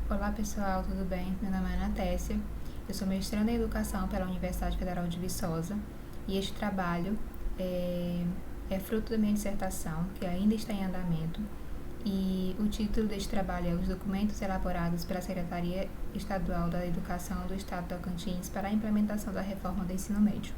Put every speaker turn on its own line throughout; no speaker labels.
Olá pessoal, tudo bem? Meu nome é Ana Tessia, eu sou mestranda em Educação pela Universidade Federal de Viçosa e este trabalho é fruto da minha dissertação, que ainda está em andamento, e o título deste trabalho é Os documentos elaborados pela Secretaria Estadual da Educação do Estado do Tocantins para a implementação da reforma do ensino médio.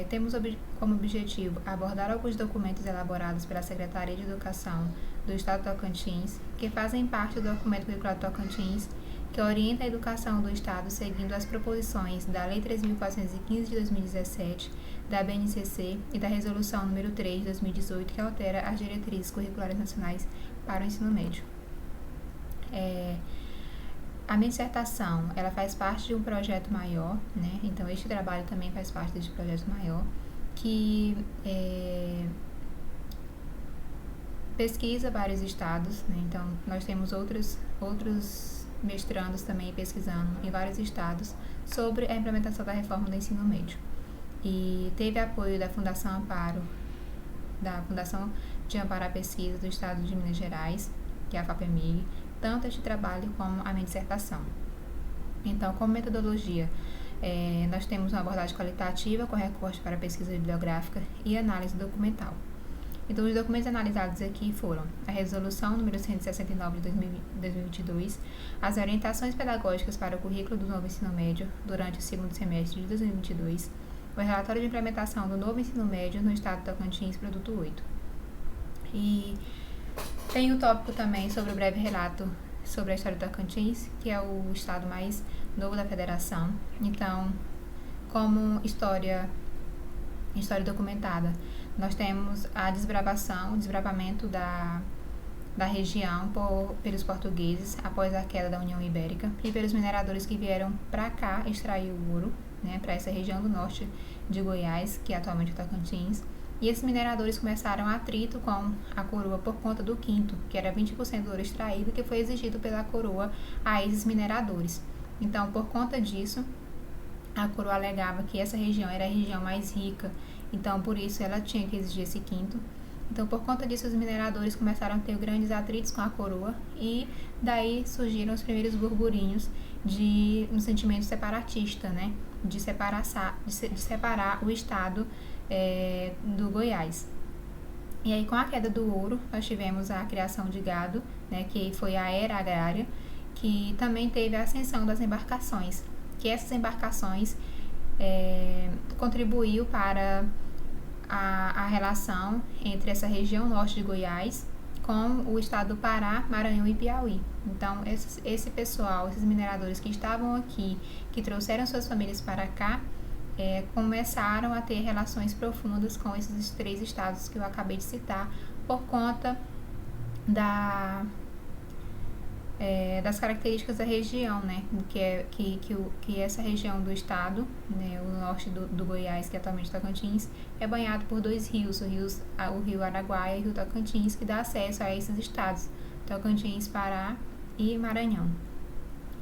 Temos como objetivo abordar alguns documentos elaborados pela Secretaria de Educação do Estado do Tocantins, que fazem parte do documento curricular do Tocantins, que orienta a educação do Estado seguindo as proposições da Lei 3.415 de 2017, da BNCC e da Resolução número 3 de 2018, que altera as diretrizes curriculares nacionais para o ensino médio. A minha dissertação, ela faz parte de um projeto maior, né? Então, este trabalho também faz parte deste projeto maior, que pesquisa vários estados, né? Então, nós temos outros mestrandos também pesquisando em vários estados sobre a implementação da reforma do ensino médio. E teve apoio da Fundação Amparo, da Fundação de Amparo à Pesquisa do Estado de Minas Gerais, que é a FAPEMIG, tanto este trabalho como a minha dissertação. Então, como metodologia, nós temos uma abordagem qualitativa com recorte para pesquisa bibliográfica e análise documental. Então, os documentos analisados aqui foram a Resolução número 169 de 2022, as orientações pedagógicas para o currículo do novo ensino médio durante o segundo semestre de 2022, o relatório de implementação do novo ensino médio no Estado do Tocantins, produto 8. E tem o tópico também sobre o breve relato sobre a história do Tocantins, que é o estado mais novo da federação. Então, como história documentada, nós temos o desbravamento da região pelos portugueses após a queda da União Ibérica e pelos mineradores que vieram para cá extrair o ouro, né, para essa região do norte de Goiás, que é atualmente o Tocantins. E esses mineradores começaram atrito com a coroa por conta do quinto, que era 20% do ouro extraído, que foi exigido pela coroa a esses mineradores. Então, por conta disso, a coroa alegava que essa região era a região mais rica, então por isso ela tinha que exigir esse quinto. Então, por conta disso, os mineradores começaram a ter grandes atritos com a coroa e daí surgiram os primeiros burburinhos de um sentimento separatista, né? De separar o estado do Goiás. E aí, com a queda do ouro, nós tivemos a criação de gado, né, que foi a era agrária, que também teve a ascensão das embarcações, que essas embarcações contribuiu para a relação entre essa região norte de Goiás com o estado do Pará, Maranhão e Piauí. Então, esse pessoal, esses mineradores que estavam aqui, que trouxeram suas famílias para cá, começaram a ter relações profundas com esses três estados que eu acabei de citar, por conta das características da região, né? Que essa região do estado, né, o norte do Goiás, que é atualmente Tocantins, é banhado por dois rios, o rio Araguaia e o rio Tocantins, que dá acesso a esses estados, Tocantins, Pará e Maranhão.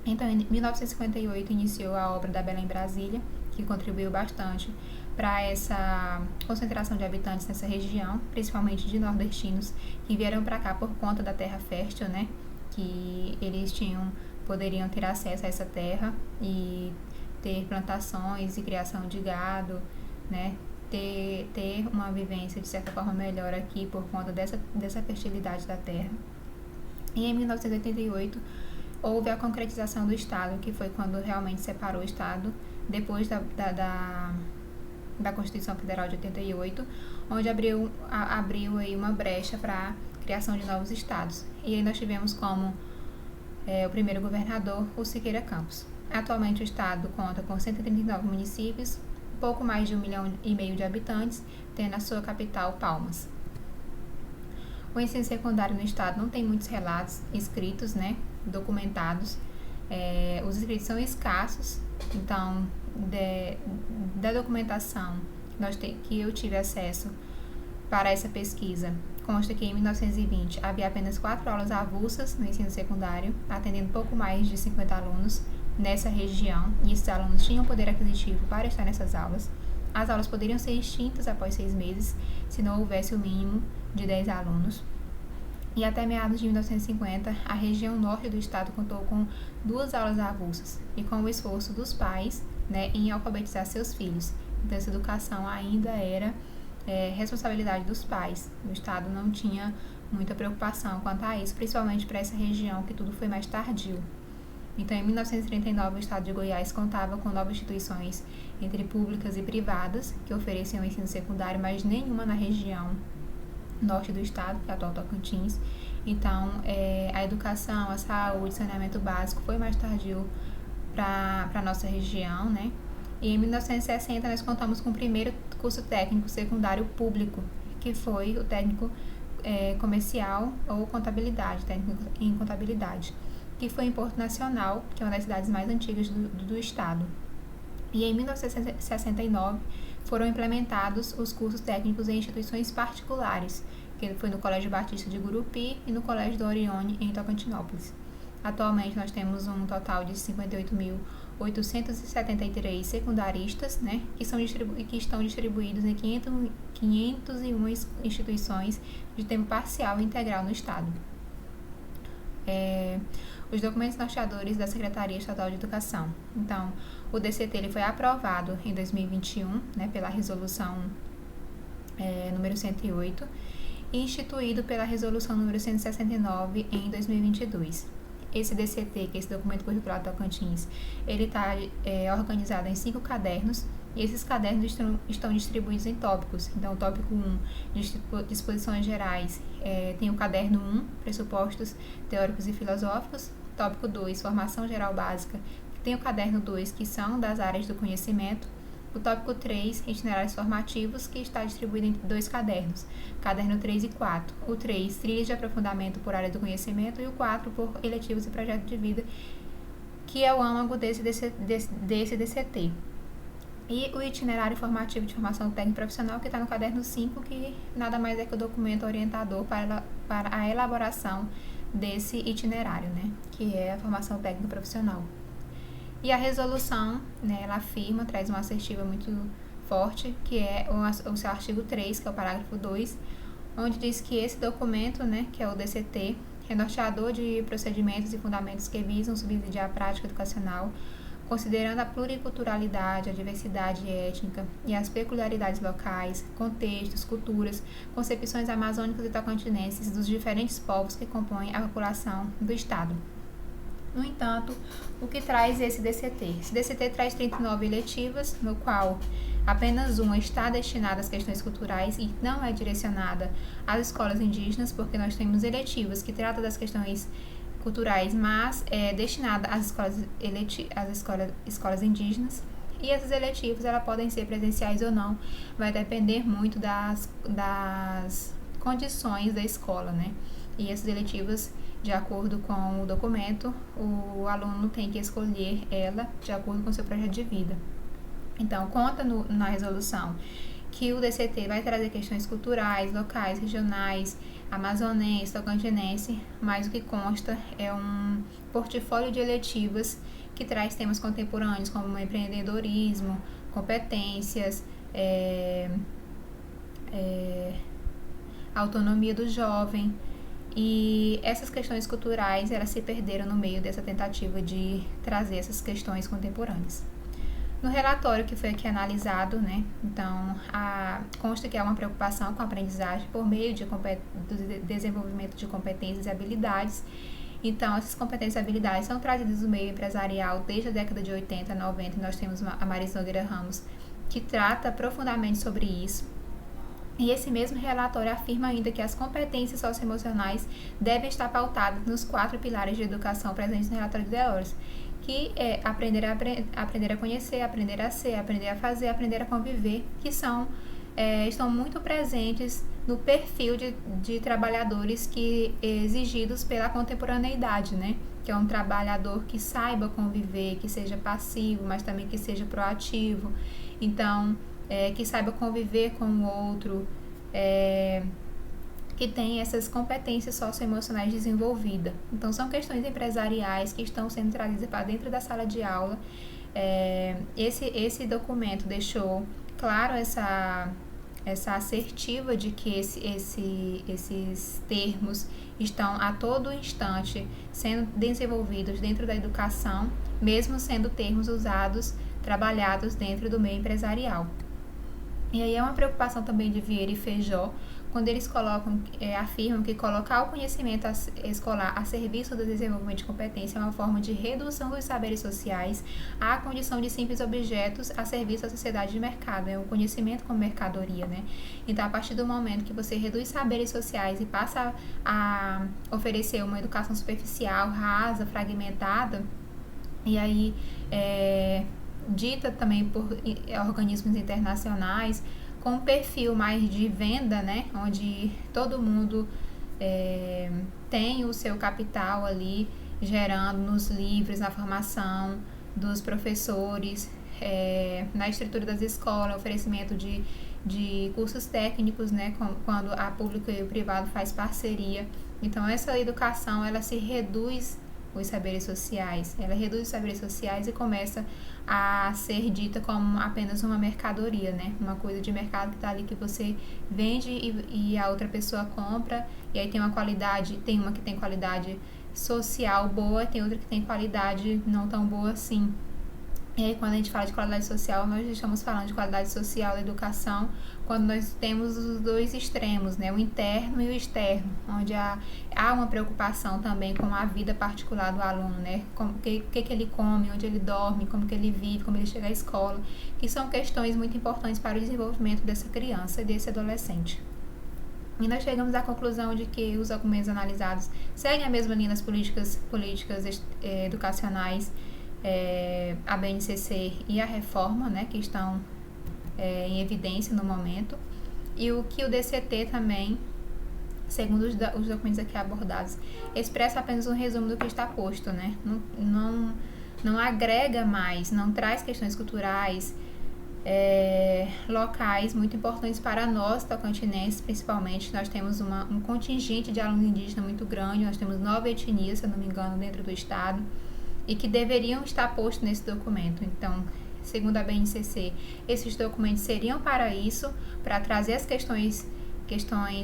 Então, em 1958, iniciou a obra da Belém Brasília, que contribuiu bastante para essa concentração de habitantes nessa região, principalmente de nordestinos, que vieram para cá por conta da terra fértil, né? Que eles poderiam ter acesso a essa terra e ter plantações e criação de gado, né? Ter uma vivência de certa forma melhor aqui por conta dessa fertilidade da terra. E em 1988 houve a concretização do Estado, que foi quando realmente separou o Estado, depois da Constituição Federal de 88, onde abriu aí uma brecha para a criação de novos estados. E aí nós tivemos como o primeiro governador o Siqueira Campos. Atualmente o estado conta com 139 municípios, pouco mais de 1,5 milhão de habitantes, tendo a sua capital Palmas. O ensino secundário no estado não tem muitos relatos escritos, né, documentados. Os escritos são escassos, então da documentação que eu tive acesso para essa pesquisa, consta que em 1920 havia apenas 4 aulas avulsas no ensino secundário, atendendo pouco mais de 50 alunos nessa região, e esses alunos tinham poder aquisitivo para estar nessas aulas. As aulas poderiam ser extintas após 6 meses, se não houvesse o mínimo de 10 alunos. E até meados de 1950, a região norte do estado contou com 2 aulas avulsas e com o esforço dos pais, né, em alfabetizar seus filhos. Então, essa educação ainda era responsabilidade dos pais. O estado não tinha muita preocupação quanto a isso, principalmente para essa região que tudo foi mais tardio. Então, em 1939, o estado de Goiás contava com 9 instituições, entre públicas e privadas, que ofereciam ensino secundário, mas nenhuma na região norte do estado, que é a atual Tocantins. Então, a educação, a saúde, saneamento básico foi mais tardio para a nossa região, né? E em 1960 nós contamos com o primeiro curso técnico secundário público, que foi o técnico comercial ou contabilidade, técnico em contabilidade, que foi em Porto Nacional, que é uma das cidades mais antigas do estado. E em 1969 foram implementados os cursos técnicos em instituições particulares, que foi no Colégio Batista de Gurupi e no Colégio do Orione, em Tocantinópolis. Atualmente nós temos um total de 58.873 secundaristas, né, que estão distribuídos em 501 instituições de tempo parcial e integral no estado. Os documentos norteadores da Secretaria Estadual de Educação. Então, o DCT ele foi aprovado em 2021, né, pela resolução número 108 e instituído pela resolução número 169 em 2022. Esse DCT, que é esse documento curricular do Tocantins, ele está organizado em 5 cadernos, e esses cadernos estão distribuídos em tópicos. Então, o tópico 1, disposições gerais, tem o caderno 1, pressupostos teóricos e filosóficos. Tópico 2, formação geral básica, tem o caderno 2, que são das áreas do conhecimento. O tópico 3, itinerários formativos, que está distribuído em 2 cadernos, caderno 3 e 4. O 3, trilhas de aprofundamento por área do conhecimento, e o 4, por eletivos e projeto de vida, que é o âmago desse DCT. E o itinerário formativo de formação técnica profissional, que está no caderno 5, que nada mais é que o documento orientador para a elaboração desse itinerário, né, que é a formação técnica profissional. E a resolução, né, ela afirma, traz uma assertiva muito forte, que é o seu artigo 3, que é o parágrafo 2, onde diz que esse documento, né, que é o DCT, é norteador de procedimentos e fundamentos que visam subsidiar a prática educacional, considerando a pluriculturalidade, a diversidade étnica e as peculiaridades locais, contextos, culturas, concepções amazônicas e tocantinenses dos diferentes povos que compõem a população do estado. No entanto, o que traz esse DCT? Esse DCT traz 39 eletivas, no qual apenas uma está destinada às questões culturais e não é direcionada às escolas indígenas, porque nós temos eletivas que tratam das questões culturais, mas é destinada às escolas indígenas. E essas eletivas elas podem ser presenciais ou não, vai depender muito das condições da escola, né? E essas eletivas, de acordo com o documento, o aluno tem que escolher ela de acordo com o seu projeto de vida. Então, conta na resolução que o DCT vai trazer questões culturais, locais, regionais, amazonense, tocantinense, mas o que consta é um portfólio de eletivas que traz temas contemporâneos como empreendedorismo, competências, autonomia do jovem. E essas questões culturais, elas se perderam no meio dessa tentativa de trazer essas questões contemporâneas. No relatório que foi aqui analisado, né, então, consta que há uma preocupação com a aprendizagem por meio do desenvolvimento de competências e habilidades. Então, essas competências e habilidades são trazidas do meio empresarial desde a década de 80, 90, e nós temos a Marisa Nogueira Ramos, que trata profundamente sobre isso. E esse mesmo relatório afirma ainda que as competências socioemocionais devem estar pautadas nos 4 pilares de educação presentes no relatório de Delors, que é aprender a conhecer, aprender a ser, aprender a fazer, aprender a conviver, que estão muito presentes no perfil de trabalhadores exigidos pela contemporaneidade, né? Que é um trabalhador que saiba conviver, que seja passivo, mas também que seja proativo. Então, que saiba conviver com o outro, que tem essas competências socioemocionais desenvolvidas. Então, são questões empresariais que estão sendo trazidas para dentro da sala de aula. Esse documento deixou claro essa assertiva de que esses termos estão a todo instante sendo desenvolvidos dentro da educação, mesmo sendo termos usados, trabalhados dentro do meio empresarial. E aí é uma preocupação também de Vieira e Feijó, quando eles afirmam que colocar o conhecimento escolar a serviço do desenvolvimento de competência é uma forma de redução dos saberes sociais à condição de simples objetos a serviço da sociedade de mercado, o conhecimento como mercadoria, né? Então, a partir do momento que você reduz saberes sociais e passa a oferecer uma educação superficial, rasa, fragmentada, e aí dita também por organismos internacionais, com um perfil mais de venda, né, onde todo mundo tem o seu capital ali gerando nos livros, na formação dos professores, na estrutura das escolas, oferecimento de cursos técnicos, né, quando a pública e o privado faz parceria. Então, essa educação, ela se reduz os saberes sociais, ela reduz os saberes sociais e começa a ser dita como apenas uma mercadoria, né? Uma coisa de mercado que está ali que você vende e a outra pessoa compra, e aí tem uma qualidade, tem uma que tem qualidade social boa, tem outra que tem qualidade não tão boa assim. E aí, quando a gente fala de qualidade social, nós estamos falando de qualidade social da educação quando nós temos os dois extremos, né? O interno e o externo, onde há uma preocupação também com a vida particular do aluno, né? O que ele come, onde ele dorme, como que ele vive, como ele chega à escola, que são questões muito importantes para o desenvolvimento dessa criança e desse adolescente. E nós chegamos à conclusão de que os documentos analisados seguem a mesma linha das políticas educacionais, a BNCC e a reforma, né, que estão em evidência no momento, e o que o DCT também, segundo os documentos aqui abordados, expressa apenas um resumo do que está posto, né? Não agrega mais, não traz questões culturais, locais muito importantes para nós, tocantinenses, principalmente. Nós temos um contingente de alunos indígenas muito grande, nós temos 9 etnias, se eu não me engano, dentro do estado, e que deveriam estar postos nesse documento. Então, segundo a BNCC, esses documentos seriam para isso, para trazer as questões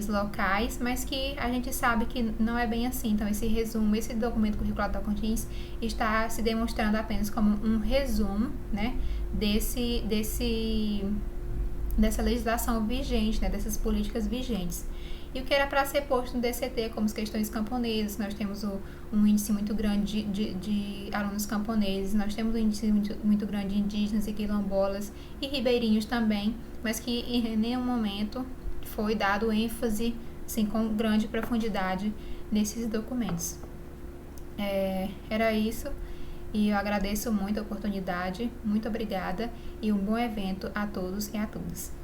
locais, mas que a gente sabe que não é bem assim. Então, esse resumo, esse documento curricular do Tocantins está se demonstrando apenas como um resumo, né, dessa legislação vigente, né, dessas políticas vigentes. E o que era para ser posto no DCT, como as questões camponesas, nós temos um índice muito grande de alunos camponeses, nós temos um índice muito grande de indígenas e quilombolas e ribeirinhos também, mas que em nenhum momento foi dado ênfase, assim, com grande profundidade nesses documentos. Era isso, e eu agradeço muito a oportunidade, muito obrigada, e um bom evento a todos e a todas.